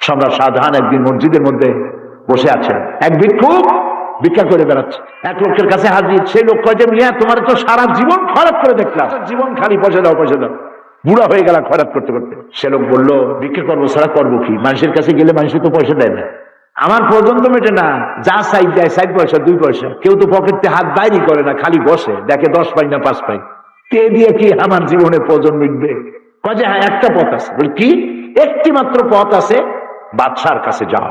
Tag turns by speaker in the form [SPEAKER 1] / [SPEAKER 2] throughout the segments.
[SPEAKER 1] সম্রাট শাহজাহান একদিন মসজিদের মধ্যে বসে আছেন, এক ভিক্ষুক ভিক্ষা করে বেড়াচ্ছে, এক লোকের কাছে হাজির। সেই লোক কয় যে মিয়া তোমার তো সারা জীবন খয়রাত করে দেখলাম, জীবন খালি পয়সা দাও পয়সা দাও, বুড়া হয়ে গেল খয়রাত করতে করতে। সে লোক বললো ভিক্ষা করবো ছাড়া করবো কি, মানুষের কাছে গেলে মানুষ তো পয়সা দেয় না, আমার প্রয়োজন তো মেটে না, যা সাইড দেয় 5 পয়সা 2 পয়সা, কেউ তো পকেটে হাত বাইরই করে না, খালি বসে দেখে 10 পাই না 5 পাই, তে দিয়ে কি আমার জীবনে প্রয়োজন মিটবে? কয় যে হ্যাঁ একটা পথ আছে। বল কি? একটি মাত্র পথ আছে, বাদশার কাছে যাও,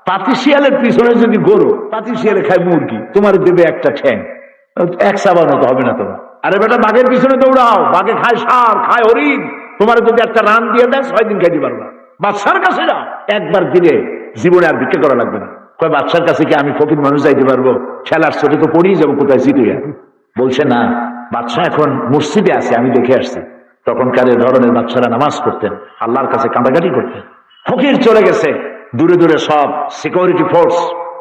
[SPEAKER 1] পাতি শিয়ালের পিছনে যদি গরু, পাতি শিয়ালে খায় মুরগি, তোমার দেবে একটা ঠ্যাং, এক সাবানো তো হবে না তোমার। আরে বেটা বাঘের পিছনে দৌড়াও, বাঘে খায় ষাঁড়, খায় হরিণ, তোমার যদি একটা রান দিয়ে দেয় 6 দিন খাইতে পারবা। বাদশার কাছে যাও, একবার দিলে জীবনে আর ভিক্ষা করা লাগবে না। কয় বাদশার কাছে কি আমি ফকির মানুষ যাইতে পারবো? খেলার ছোটে তো পড়েই যাবো, কোথায় জিতুয়া। বলছে না, বাদশাহ এখন মসজিদে আছে, আমি দেখে আসছি। তখনকার এ ধরনের বাদশারা নামাজ পড়তেন, আল্লাহর কাছে কাঁদাকাটি করতেন। ফকির চলে গেছে, দূরে দূরে সব সিকিউরিটি ফোর্স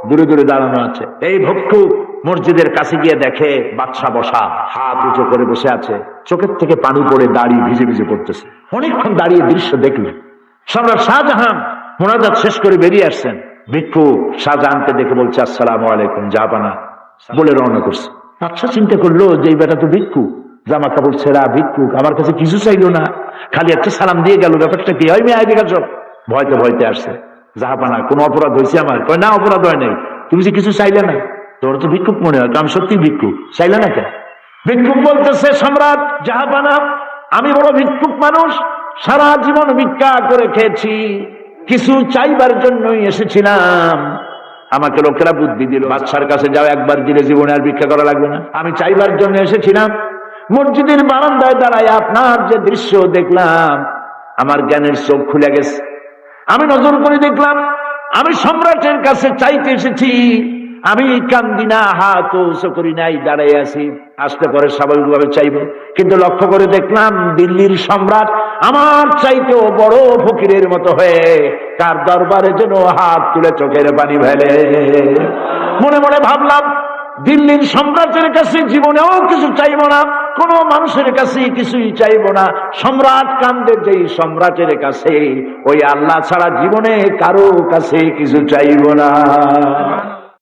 [SPEAKER 1] দূরে দূরে দাঁড়ানো আছে। এই ভিক্ষুক মসজিদের কাছে গিয়ে দেখে বাদশা বসা, হাত উঁচু করে বসে আছে, চোখের থেকে পানি পড়ে দাড়ি ভিজে ভিজে পড়তেছে। অনেকক্ষণ দাঁড়িয়ে দৃশ্য দেখলেন। সম্রাট শাহজাহান মোনাজাত শেষ করে বেরিয়ে আসছেন। ভিক্ষুক শাহজাহানকে দেখে বলছে আসসালামু আলাইকুম জাহাপানা, বলে রওনা করছে। আচ্ছা, চিন্তা করলো যে এই বেটা তো ভিক্ষুক, জামা কাপড় ছেঁড়া ভিক্ষুক, আমার কাছে কিছু চাইলো না, খালি একটা সালাম দিয়ে গেল, ব্যাপারটা কি হয়? মেয়ে আইডি কাজ ভয়তে ভয়তে আসছে। জাহাপানা কোন অপরাধ হয়েছে আমার? কয় না, অপরাধ হয় নাই, তুমি যে কিছু চাইলে না, তোর তো ভিক্ষুক মনে হয়, আমি সত্যি ভিক্ষুক, চাইলে না কেন? ভিক্ষুক বলতেছে সম্রাট জাহাপানা, আমি বড় ভিক্ষুক মানুষ, সারা জীবন ভিক্ষা করে খেয়েছি, কিছু চাইবার জন্যই এসেছিলাম। আমাকে লোকেরা বুদ্ধি দিল, বাদশার কাছে যাও, একবার দিলে জীবনে আর ভিক্ষা করা লাগবে না। আমি চাইবার জন্য এসেছিলাম। মসজিদের বারান্দায় দাঁড়ায় আপনার যে দৃশ্য দেখলাম, আমার জ্ঞানের চোখ খুলে গেছে। আমি নজর করে দেখলাম আমি সম্রাটের কাছে চাইতে এসেছি, আমি কান্দি না, হাত উঁচু করি নাই, দাঁড়াই আছি, আসতে পরে স্বাভাবিকভাবে চাইব। কিন্তু লক্ষ্য করে দেখলাম দিল্লির সম্রাট আমার চাইতেও বড় ফকিরের মতো হয়ে কার দরবারে যেন হাত তুলে চোখের পানি ফেলে। মনে মনে ভাবলাম দিল্লির সম্রাটের কাছে জীবনেও কিছু চাইব না, কোন মানুষের কাছে কিছুই চাইব না। সম্রাট কান্দে যেই সম্রাটের কাছে, ওই আল্লাহ ছাড়া জীবনে কারো কাছে কিছু চাইব না।